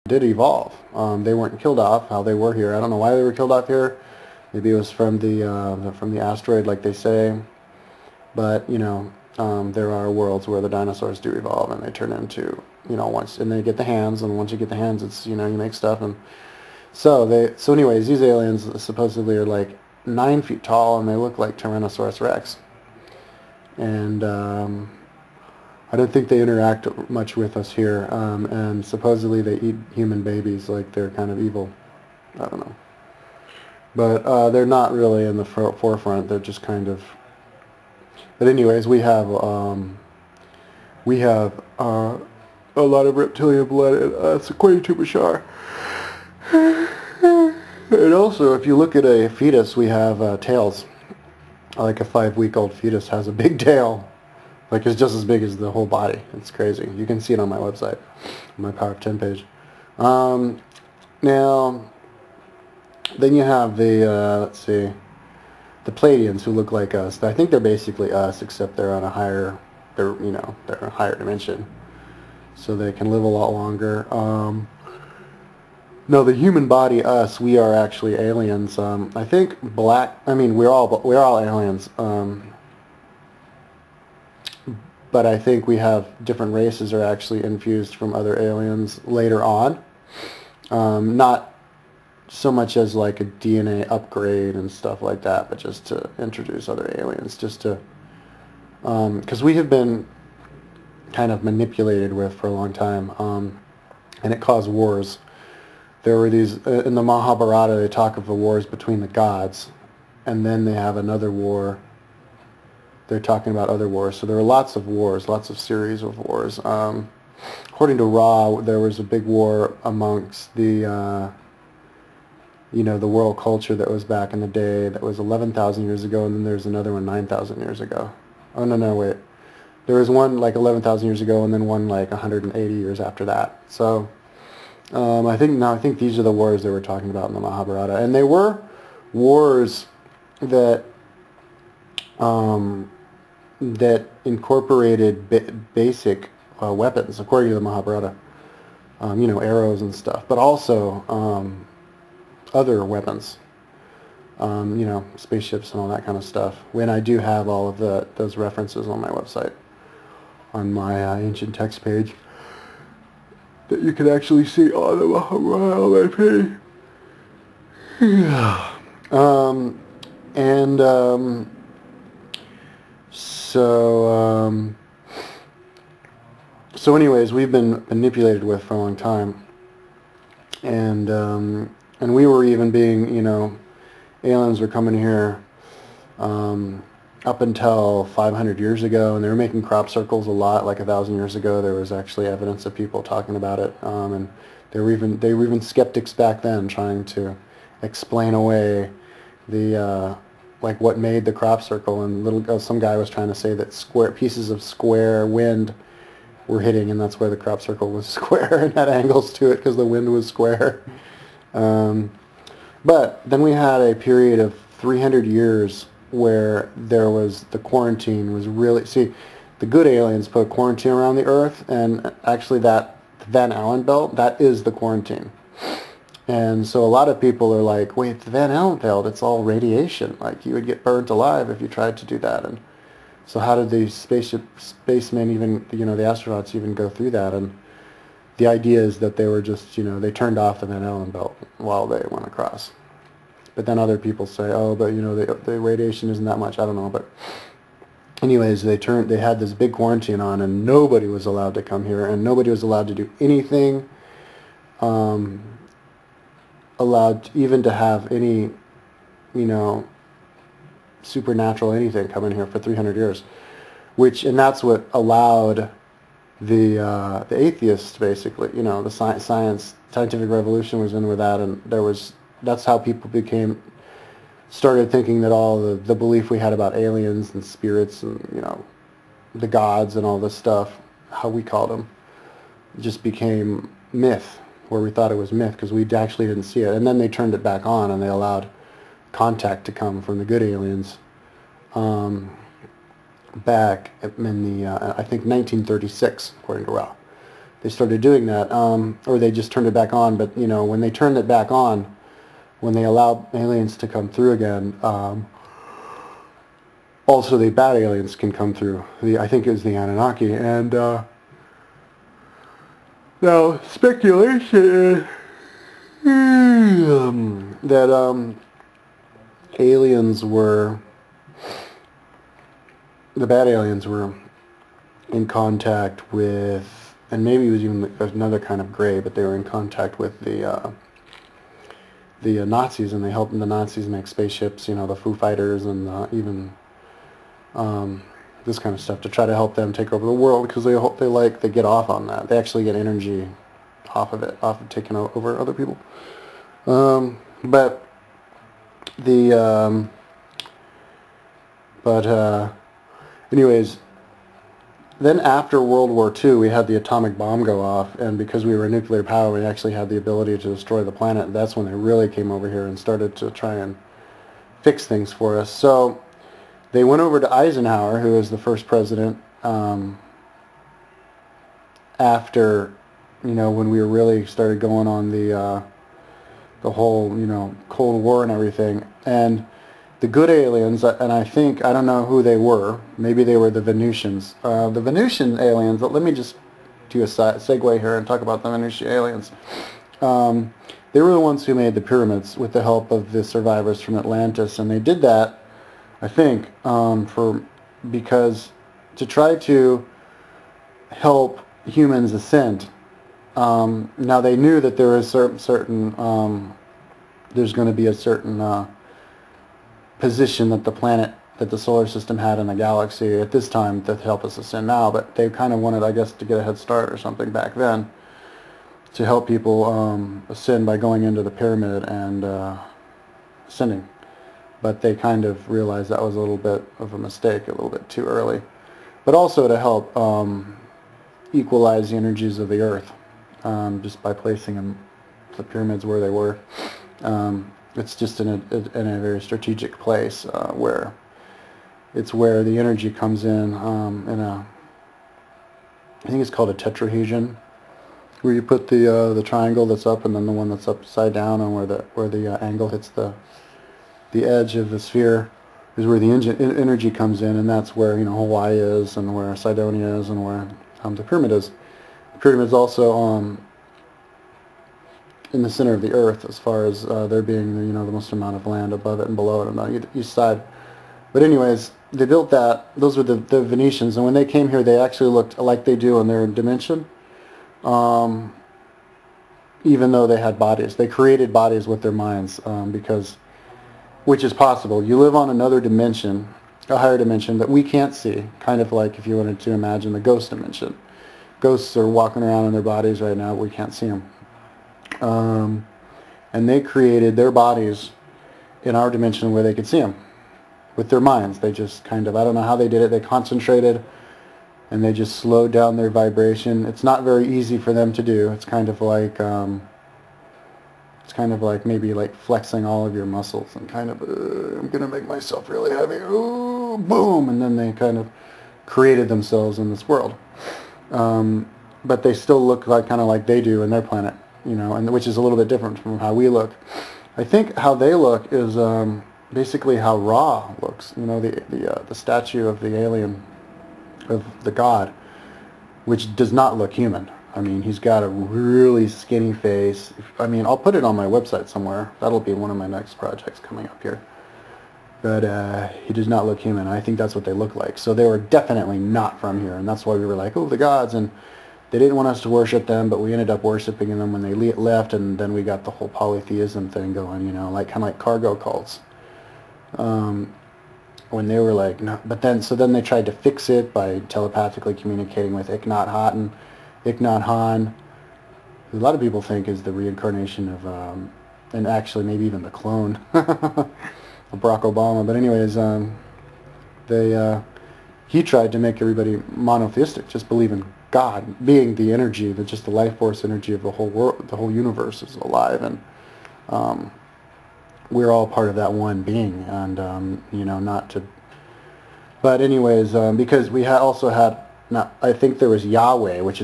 did evolve. They weren't killed off how they were here. I don't know why they were killed off here. Maybe it was from the asteroid, like they say. But there are worlds where the dinosaurs do evolve, and they turn into once, and they get the hands, and once you get the hands, it's you make stuff, and so anyways, these aliens supposedly are like 9 feet tall, and they look like Tyrannosaurus Rex, and I don't think they interact much with us here, and supposedly they eat human babies like they're kind of evil. I don't know. But they're not really in the forefront. They're just kind of... But anyways, we have a lot of reptilian blood, according to Bashar. And also, if you look at a fetus, we have tails. Like a 5-week-old fetus has a big tail. Like it's just as big as the whole body. It's crazy. You can see it on my website, on my Power of 10 page. Now, then you have the, let's see, the Pleiadians, who look like us. I think they're basically us, except they're on a higher, they're a higher dimension. So they can live a lot longer. No, the human body, us, we are actually aliens. I think we're all aliens. But I think we have different races are actually infused from other aliens later on. Not so much as like a DNA upgrade and stuff like that, but just to introduce other aliens, just to, because we have been kind of manipulated with for a long time, and it caused wars. There were these, in the Mahabharata, they talk of the wars between the gods, and then they have another war. They're talking about other wars. So there were lots of wars, lots of series of wars. According to Ra, there was a big war amongst the, the world culture that was back in the day. That was 11,000 years ago, and then there's another one 9,000 years ago. Oh, no, wait. There was one like 11,000 years ago, and then one like 180 years after that. So I think these are the wars they were talking about in the Mahabharata. And they were wars that... that incorporated basic weapons, according to the Mahabharata, arrows and stuff, but also other weapons, spaceships and all that kind of stuff. When I do have all of those references on my website, on my ancient text page, that you can actually see on the Mahabharata on my page. So anyways, we've been manipulated with for a long time, and we were even being, aliens were coming here up until 500 years ago, and they were making crop circles a lot. Like 1,000 years ago, there was actually evidence of people talking about it, and they were even skeptics back then, trying to explain away the like what made the crop circle, and some guy was trying to say that pieces of square wind were hitting, and that's why the crop circle was square and had angles to it, because the wind was square. But then we had a period of 300 years where the quarantine was really... See, the good aliens put quarantine around the Earth, and actually that Van Allen belt, that is the quarantine. And so a lot of people are like, wait, the Van Allen belt, it's all radiation. Like, you would get burnt alive if you tried to do that. And so how did the spacemen even, the astronauts even go through that? And the idea is that they were just, they turned off the Van Allen belt while they went across. But then other people say, oh, but, the radiation isn't that much. I don't know. But anyways, they had this big quarantine on, and nobody was allowed to come here, and nobody was allowed to do anything, allowed even to have any, supernatural anything come in here for 300 years, and that's what allowed the atheists, basically, the scientific revolution was in with that, and that's how people started thinking that all the belief we had about aliens and spirits and, the gods and all this stuff, how we called them, just became myth, where we thought it was myth because we actually didn't see it. And then they turned it back on, and they allowed contact to come from the good aliens back in the, I think, 1936, according to Ra. they started doing that, or they just turned it back on. But you know, when they turned it back on, when they allowed aliens to come through again, also the bad aliens can come through. I think it was the Anunnaki, and now speculation is that aliens were, the bad aliens were in contact with, and maybe it was even another kind of gray, but they were in contact with the Nazis, and they helped the Nazis make spaceships, you know, the Foo Fighters, and even this kind of stuff, to try to help them take over the world, because they get off on that. They actually get energy off of it, off of taking over other people. Anyways, then after World War II, we had the atomic bomb go off, and because we were nuclear power, we actually had the ability to destroy the planet. That's when they really came over here and started to try and fix things for us. So they went over to Eisenhower, who was the first president, after, you know, when we really started going on the whole, you know, Cold War and everything. And the good aliens, and I don't know who they were. Maybe they were the Venusians. The Venusian aliens, let me just do a segue here and talk about the Venusian aliens. They were the ones who made the pyramids with the help of the survivors from Atlantis, and they did that, I think, because to try to help humans ascend. Now they knew that there is there's going to be a certain position that the solar system had in the galaxy at this time to help us ascend now, but they kind of wanted, I guess, to get a head start or something back then to help people ascend by going into the pyramid and ascending. But they kind of realized that was a little bit of a mistake, a little bit too early. But also to help equalize the energies of the Earth, just by placing the pyramids where they were. It's just in a very strategic place where it's where the energy comes in I think it's called a tetrahedron, where you put the triangle that's up and then the one that's upside down, and where the angle hits the edge of the sphere is where the energy comes in, and that's where, you know, Hawaii is, and where Cydonia is, and where the pyramid is. The pyramid is also in the center of the Earth, as far as there being, you know, the most amount of land above it and below it on the east side. But anyways, they built that. Those were the Venetians, and when they came here, they actually looked like they do in their dimension. Even though they had bodies, they created bodies with their minds, which is possible. You live on another dimension, a higher dimension that we can't see, kind of like if you wanted to imagine the ghost dimension. Ghosts are walking around in their bodies right now, but we can't see them. And they created their bodies in our dimension where they could see them with their minds. They just kind of, I don't know how they did it, they concentrated and they just slowed down their vibration. It's not very easy for them to do. It's kind of like maybe like flexing all of your muscles and kind of, I'm going to make myself really heavy, ooh, boom, and then they kind of created themselves in this world. But they still look like kind of like they do in their planet, you know, and which is a little bit different from how we look. I think how they look is basically how Ra looks, you know, the statue of the alien, of the god, which does not look human. I mean, he's got a really skinny face. I mean, I'll put it on my website somewhere. That'll be one of my next projects coming up here. But he does not look human. I think that's what they look like. So they were definitely not from here, and that's why we were like, oh, the gods, and they didn't want us to worship them, but we ended up worshiping them when they left, and then we got the whole polytheism thing going, you know, like kind of like cargo cults. When they were like, no, but then they tried to fix it by telepathically communicating with Thich Nhat Hanh, who a lot of people think is the reincarnation of, and actually maybe even the clone of Barack Obama. But anyways, he tried to make everybody monotheistic, just believe in God being the energy, just the life force energy of the whole world, the whole universe is alive, and we're all part of that one being, and you know, not to. But anyways, because we also had, I think there was Yahweh, which is